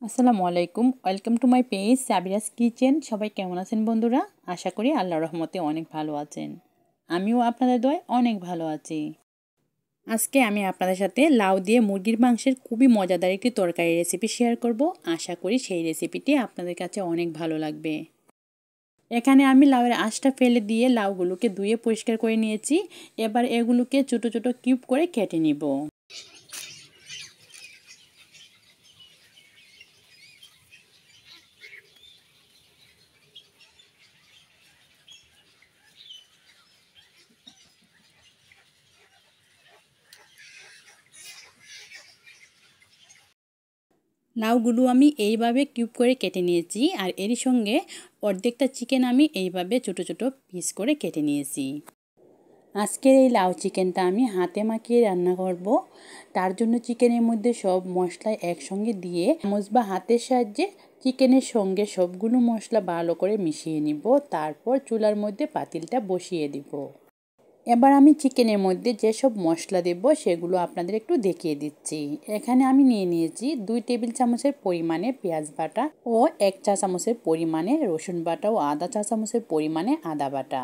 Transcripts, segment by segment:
আসসালামু আলাইকুম, welcome to my page Sabira's kitchen. সবাই কেমন আছেন বন্ধুরা? আশা করি আল্লাহর রহমতে অনেক ভালো আছেন। আমিও আপনাদের দোয়ায় অনেক ভালো আছি। আজকে আমি আপনাদের সাথে লাউ দিয়ে মুরগির মাংসের খুবই মজাদার একটি তরকারি রেসিপি শেয়ার করব। আশা করি সেই রেসিপিটি আপনাদের কাছে অনেক ভালো লাগবে। এখানে আমি লাউয়ের আঁশটা ফেলে দিয়ে লাউগুলোকে ধুয়ে পরিষ্কার করে নিয়েছি। এবার এগুলোকে ছোটো ছোটো কিউব করে কেটে নিব। লাউগুলো আমি এইভাবে কিউব করে কেটে নিয়েছি, আর এরই সঙ্গে অর্ধেকটা চিকেন আমি এইভাবে ছোটো ছোটো পিস করে কেটে নিয়েছি। আজকের এই লাউ চিকেনটা আমি হাতে মাখিয়ে রান্না করব। তার জন্য চিকেনের মধ্যে সব মশলা একসঙ্গে দিয়ে চামচ বা হাতের সাহায্যে চিকেনের সঙ্গে সবগুলো মশলা ভালো করে মিশিয়ে নিব। তারপর চুলার মধ্যে পাতিলটা বসিয়ে দিব। এবার আমি চিকেনের মধ্যে যেসব মশলা দেব সেগুলো আপনাদের একটু দেখিয়ে দিচ্ছি। এখানে আমি নিয়ে নিয়েছি 2 টেবিল চামচের পরিমাণে পেঁয়াজ বাটা ও 1 চা চামচের পরিমাণে রসুন বাটা ও আধা চা চামচের পরিমাণে আদা বাটা।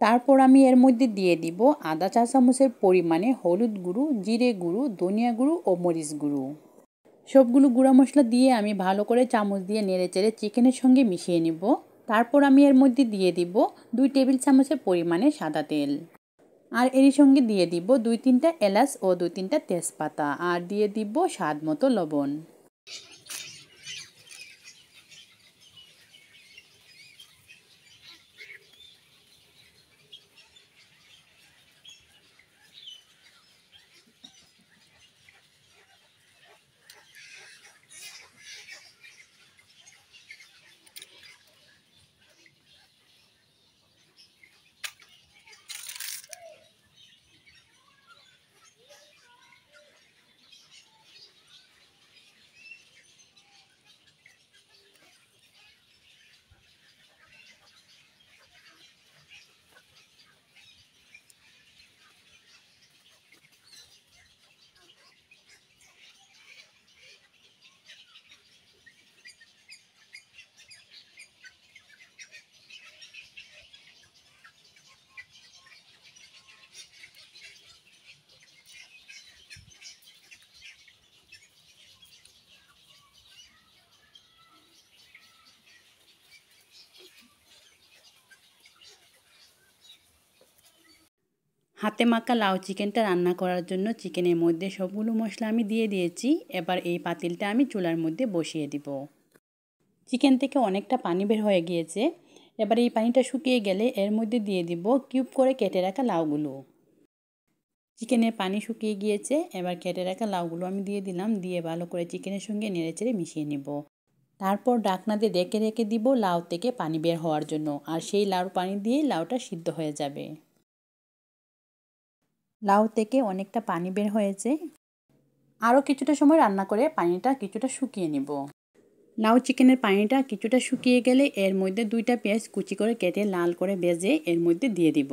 তারপর আমি এর মধ্যে দিয়ে দিব আধা চা চামচের পরিমাণে হলুদ গুঁড়ো, জিরে গুঁড়ো, ধনিয়া গুঁড়ো ও মরিচ গুঁড়ো। সবগুলো গুঁড়া মশলা দিয়ে আমি ভালো করে চামচ দিয়ে নেড়েচেড়ে চিকেনের সঙ্গে মিশিয়ে নিব। তারপর আমি এর মধ্যে দিয়ে দিব 2 টেবিল চামচের পরিমাণে সাদা তেল। আর এরই সঙ্গে দিয়ে দিব 2-3টা এলাচ ও 2-3টা তেজপাতা, আর দিয়ে দিব স্বাদ মতো লবণ। হাতে মাখা লাউ চিকেনটা রান্না করার জন্য চিকেনের মধ্যে সবগুলো মশলা আমি দিয়ে দিয়েছি। এবার এই পাতিলটা আমি চুলার মধ্যে বসিয়ে দিব। চিকেন থেকে অনেকটা পানি বের হয়ে গিয়েছে। এবার এই পানিটা শুকিয়ে গেলে এর মধ্যে দিয়ে দিব কিউব করে কেটে রাখা লাউগুলো। চিকেনের পানি শুকিয়ে গিয়েছে। এবার কেটে রাখা লাউগুলো আমি দিয়ে দিলাম। দিয়ে ভালো করে চিকেনের সঙ্গে নেড়েচেড়ে মিশিয়ে নিব। তারপর ঢাকনা দিয়ে রেখে রেখে দিব লাউ থেকে পানি বের হওয়ার জন্য, আর সেই লাউর পানি দিয়েই লাউটা সিদ্ধ হয়ে যাবে। লাউ থেকে অনেকটা পানি বের হয়েছে। আরও কিছুটা সময় রান্না করে পানিটা কিছুটা শুকিয়ে নিব। লাউ চিকেনের পানিটা কিছুটা শুকিয়ে গেলে এর মধ্যে 2টা পেঁয়াজ কুচি করে কেটে লাল করে ভেজে এর মধ্যে দিয়ে দিব।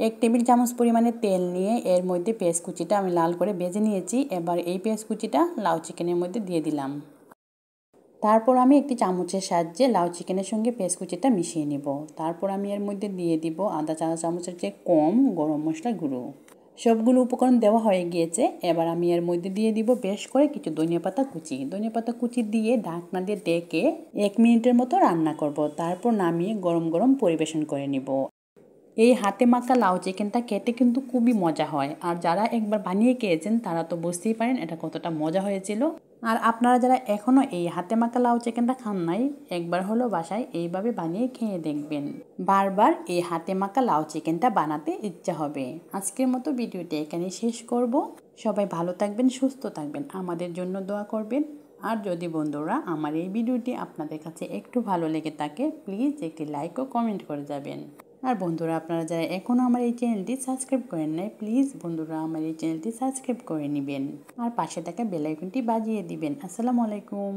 1 টেবিল চামচ পরিমাণে তেল নিয়ে এর মধ্যে পেঁয়াজ কুচিটা আমি লাল করে ভেজে নিয়েছি। এবার এই পেঁয়াজ কুচিটা লাউ চিকেনের মধ্যে দিয়ে দিলাম। তারপর আমি একটি চামচের সাহায্যে লাউ চিকেনের সঙ্গে পেঁয়াজ কুচিটা মিশিয়ে নিব। তারপর আমি এর মধ্যে দিয়ে দিব আধা চা চামচের চেয়ে কম গরম মশলা গুঁড়ো। সবগুলো উপকরণ দেওয়া হয়ে গিয়েছে। এবার আমি এর মধ্যে দিয়ে দিব বেশ করে কিছু ধনিয়াপাতা কুচি। ধনিয়াপাতা কুচি দিয়ে ঢাকনা দিয়ে ডেকে 1 মিনিটের মতো রান্না করব। তারপর নামিয়ে গরম গরম পরিবেশন করে নিব। এই হাতে মাখা লাউ চিকেনটা খেতে কিন্তু খুবই মজা হয়, আর যারা একবার বানিয়ে খেয়েছেন তারা তো বুঝতেই পারেন এটা কতটা মজা হয়েছিল। আর আপনারা যারা এখনও এই হাতে মাখা লাউ চিকেনটা খান নাই, একবার হলো বাসায় এইভাবে বানিয়ে খেয়ে দেখবেন। বারবার এই হাতে মাখা লাউ চিকেনটা বানাতে ইচ্ছা হবে। আজকের মতো ভিডিওটি এখানে শেষ করব। সবাই ভালো থাকবেন, সুস্থ থাকবেন, আমাদের জন্য দোয়া করবেন। আর যদি বন্ধুরা আমার এই ভিডিওটি আপনাদের কাছে একটু ভালো লেগে থাকে, প্লিজ একটি লাইক ও কমেন্ট করে যাবেন। আর বন্ধুরা আপনারা যারা এখনও আমার এই চ্যানেলটি সাবস্ক্রাইব করেন নাই, প্লিজ বন্ধুরা আমার এই চ্যানেলটি সাবস্ক্রাইব করে নেবেন আর পাশে থাকা বেল আইকনটি বাজিয়ে দিবেন। আসসালামু আলাইকুম।